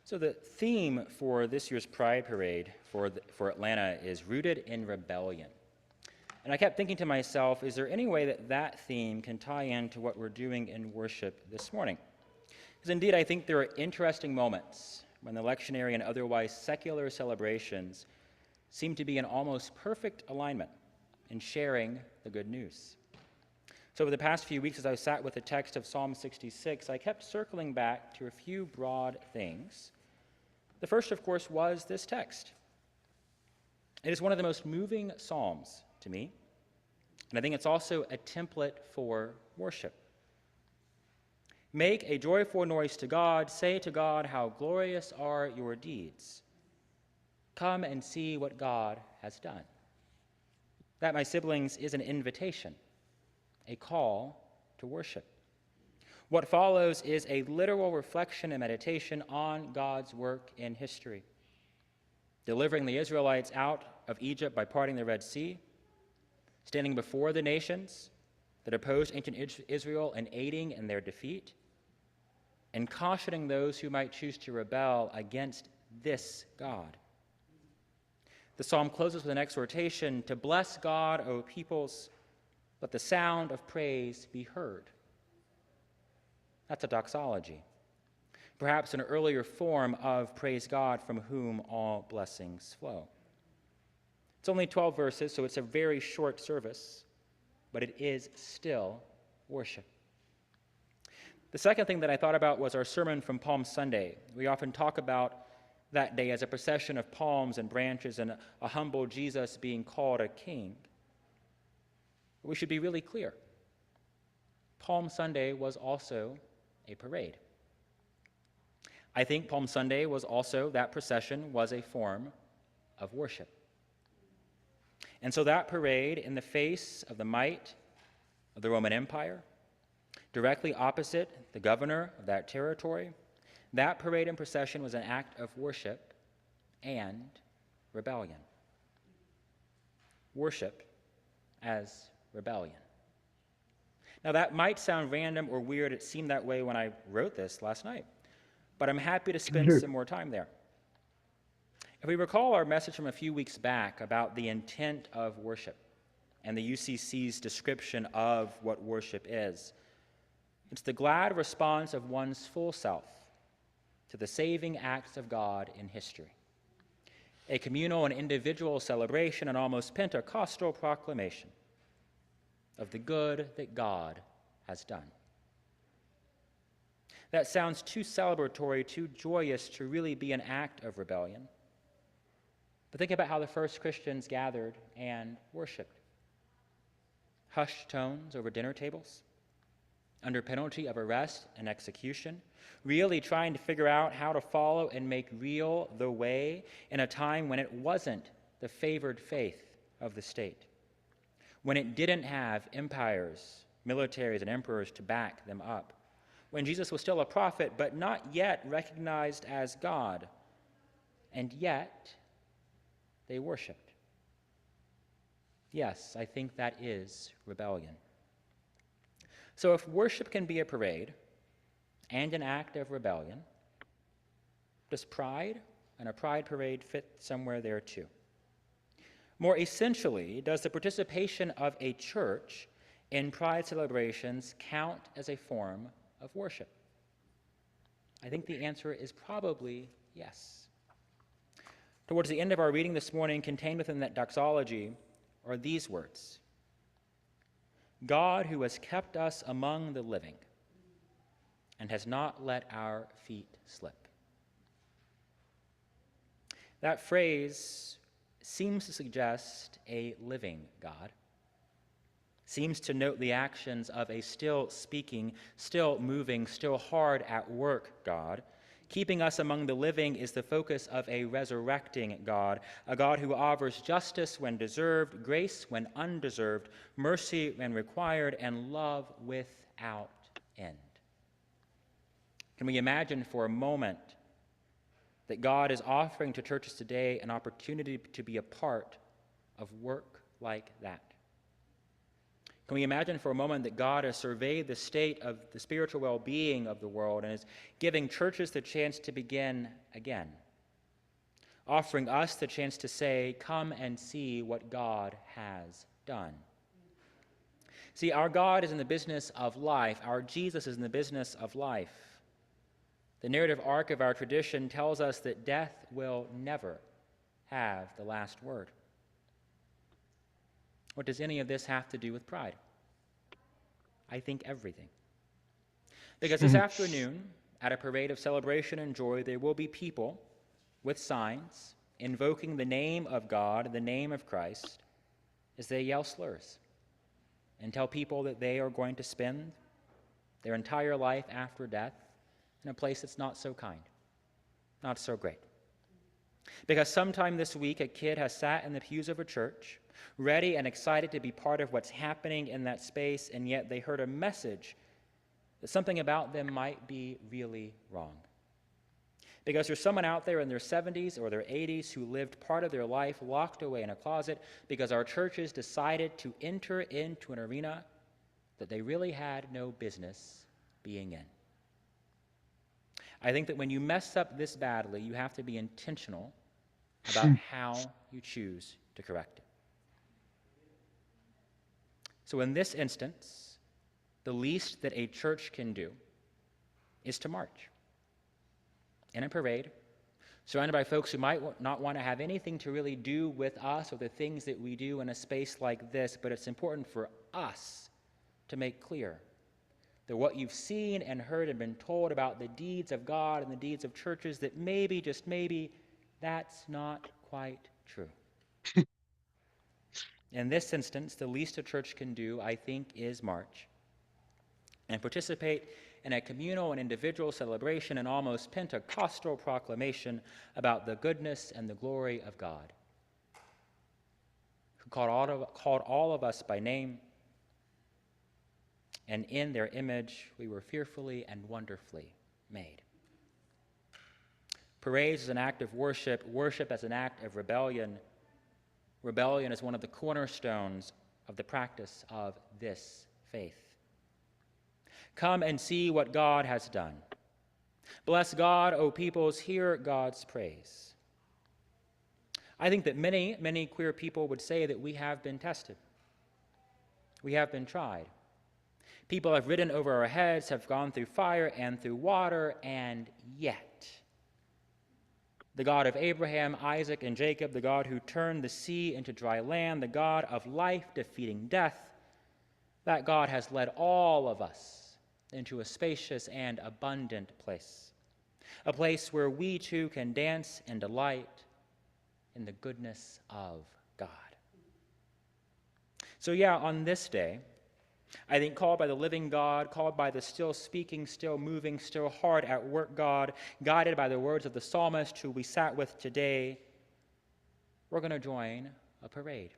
So the theme for this year's Pride Parade for Atlanta is rooted in rebellion. And I kept thinking to myself, is there any way that that theme can tie into what we're doing in worship this morning? Because indeed, I think there are interesting moments when the lectionary and otherwise secular celebrations seem to be in almost perfect alignment in sharing the good news. So over the past few weeks, as I sat with the text of Psalm 66, I kept circling back to a few broad things. The first, of course, was this text. It is one of the most moving psalms to me, and I think it's also a template for worship. Make a joyful noise to God, say to God, how glorious are your deeds. Come and see what God has done. That, my siblings, is an invitation, a call to worship. What follows is a literal reflection and meditation on God's work in history, delivering the Israelites out of Egypt by parting the Red Sea, standing before the nations that opposed ancient Israel and aiding in their defeat, and cautioning those who might choose to rebel against this God. The psalm closes with an exhortation to bless God, O peoples, let the sound of praise be heard. That's a doxology, perhaps an earlier form of praise God from whom all blessings flow. It's only 12 verses, so it's a very short service, but it is still worship. The second thing that I thought about was our sermon from Palm Sunday. We often talk about that day as a procession of palms and branches and a humble Jesus being called a king. But we should be really clear. Palm Sunday was also a parade. I think Palm Sunday was also, that procession was a form of worship. And so that parade, in the face of the might of the Roman Empire, directly opposite the governor of that territory, that parade and procession was an act of worship and rebellion. Worship as rebellion. Now, that might sound random or weird. It seemed that way when I wrote this last night. But I'm happy to spend some more time there. If we recall our message from a few weeks back about the intent of worship and the UCC's description of what worship is, it's the glad response of one's full self to the saving acts of God in history. A communal and individual celebration, an almost Pentecostal proclamation of the good that God has done. That sounds too celebratory, too joyous to really be an act of rebellion. But think about how the first Christians gathered and worshiped. Hushed tones over dinner tables, under penalty of arrest and execution, really trying to figure out how to follow and make real the way in a time when it wasn't the favored faith of the state, when it didn't have empires, militaries, and emperors to back them up, when Jesus was still a prophet but not yet recognized as God, and yet they worshiped. Yes, I think that is rebellion. So if worship can be a parade and an act of rebellion, does pride and a pride parade fit somewhere there too? More essentially, does the participation of a church in pride celebrations count as a form of worship? I think the answer is probably yes. Towards the end of our reading this morning, contained within that doxology, are these words: God who has kept us among the living and has not let our feet slip. That phrase seems to suggest a living God, seems to note the actions of a still speaking, still moving, still hard at work God. Keeping us among the living is the focus of a resurrecting God, a God who offers justice when deserved, grace when undeserved, mercy when required, and love without end. Can we imagine for a moment that God is offering to churches today an opportunity to be a part of work like that? Can we imagine for a moment that God has surveyed the state of the spiritual well-being of the world and is giving churches the chance to begin again, offering us the chance to say, come and see what God has done. See, our God is in the business of life. Our Jesus is in the business of life. The narrative arc of our tradition tells us that death will never have the last word. What does any of this have to do with pride? I think everything. Because this afternoon, at a parade of celebration and joy, there will be people with signs invoking the name of God, the name of Christ, as they yell slurs and tell people that they are going to spend their entire life after death in a place that's not so kind, not so great. Because sometime this week, a kid has sat in the pews of a church, ready and excited to be part of what's happening in that space, and yet they heard a message that something about them might be really wrong. Because there's someone out there in their 70s or their 80s who lived part of their life locked away in a closet because our churches decided to enter into an arena that they really had no business being in. I think that when you mess up this badly, you have to be intentional about how you choose to correct it. So in this instance, the least that a church can do is to march in a parade, surrounded by folks who might not want to have anything to really do with us or the things that we do in a space like this, but it's important for us to make clear that what you've seen and heard and been told about the deeds of God and the deeds of churches, that maybe, just maybe, that's not quite true. In this instance, the least a church can do, I think, is march and participate in a communal and individual celebration and almost Pentecostal proclamation about the goodness and the glory of God, who called all of us by name, and in their image we were fearfully and wonderfully made. Parades is an act of worship, worship as an act of rebellion. Rebellion is one of the cornerstones of the practice of this faith. Come and see what God has done. Bless God, O peoples, hear God's praise. I think that many, many queer people would say that we have been tested. We have been tried. People have ridden over our heads, have gone through fire and through water, and yet the God of Abraham, Isaac, and Jacob, the God who turned the sea into dry land, the God of life defeating death, that God has led all of us into a spacious and abundant place, a place where we too can dance and delight in the goodness of God. So yeah, on this day, I think called by the living God, called by the still speaking, still moving, still hard at work God, guided by the words of the psalmist who we sat with today, we're going to join a parade.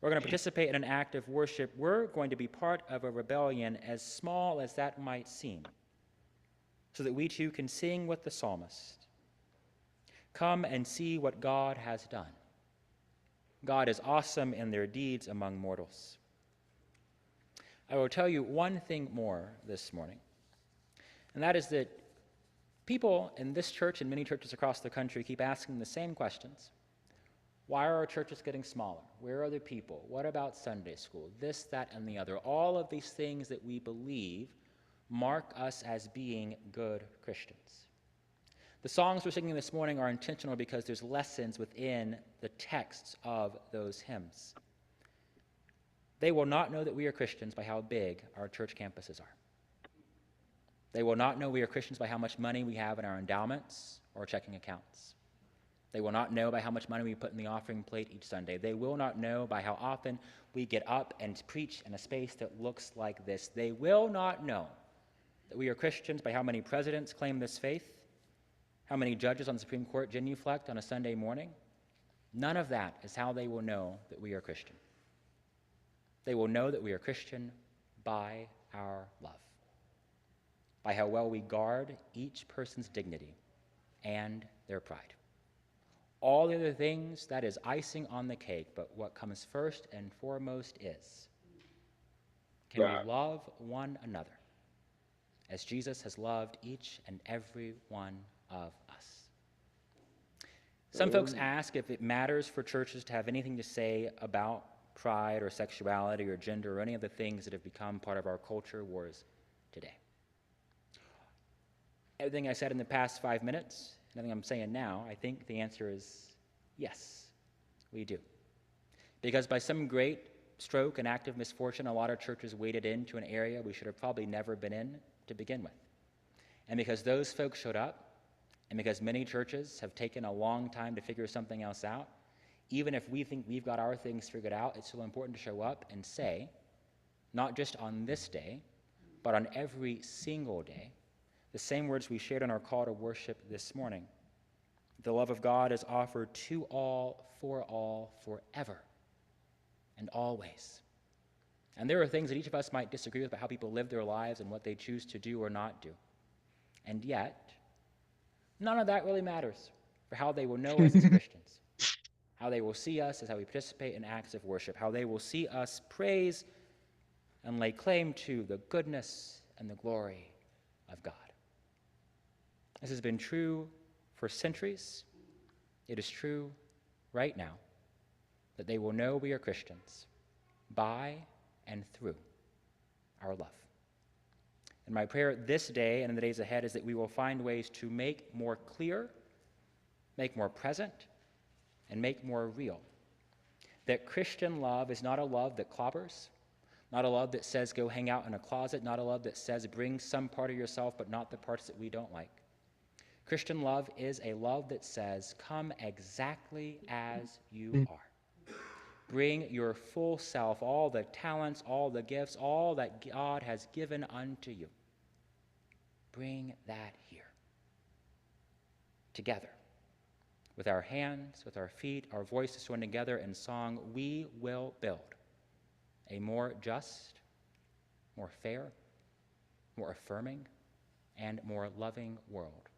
We're going to participate in an act of worship. We're going to be part of a rebellion, as small as that might seem, so that we too can sing with the psalmist. Come and see what God has done. God is awesome in their deeds among mortals. I will tell you one thing more this morning, and that is that people in this church and many churches across the country keep asking the same questions. Why are our churches getting smaller? Where are the people? What about Sunday school? This, that, and the other. All of these things that we believe mark us as being good Christians. The songs we're singing this morning are intentional because there's lessons within the texts of those hymns. They will not know that we are Christians by how big our church campuses are. They will not know we are Christians by how much money we have in our endowments or checking accounts. They will not know by how much money we put in the offering plate each Sunday. They will not know by how often we get up and preach in a space that looks like this. They will not know that we are Christians by how many presidents claim this faith, how many judges on the Supreme Court genuflect on a Sunday morning. None of that is how they will know that we are Christian. They will know that we are Christian by our love, by how well we guard each person's dignity and their pride. All the other things, that is icing on the cake, but what comes first and foremost is can we love one another as Jesus has loved each and every one of us. Some folks ask if it matters for churches to have anything to say about pride or sexuality or gender or any of the things that have become part of our culture wars today. Everything I said in the past 5 minutes, and everything I'm saying now, I think the answer is yes, we do. Because by some great stroke and act of misfortune, a lot of churches waded into an area we should have probably never been in to begin with. And because those folks showed up, and because many churches have taken a long time to figure something else out, even if we think we've got our things figured out, it's still important to show up and say, not just on this day, but on every single day, the same words we shared in our call to worship this morning. The love of God is offered to all, forever, and always. And there are things that each of us might disagree with about how people live their lives and what they choose to do or not do. And yet, none of that really matters for how they will know us as Christians, how they will see us as how we participate in acts of worship, how they will see us praise and lay claim to the goodness and the glory of God. This has been true for centuries. It is true right now that they will know we are Christians by and through our love. And my prayer this day and in the days ahead is that we will find ways to make more clear, make more present, and make more real that Christian love is not a love that clobbers, not a love that says go hang out in a closet, not a love that says bring some part of yourself but not the parts that we don't like. Christian love is a love that says come exactly as you are. Bring your full self, all the talents, all the gifts, all that God has given unto you. Bring that here. Together. With our hands, with our feet, our voices joined together in song, we will build a more just, more fair, more affirming, and more loving world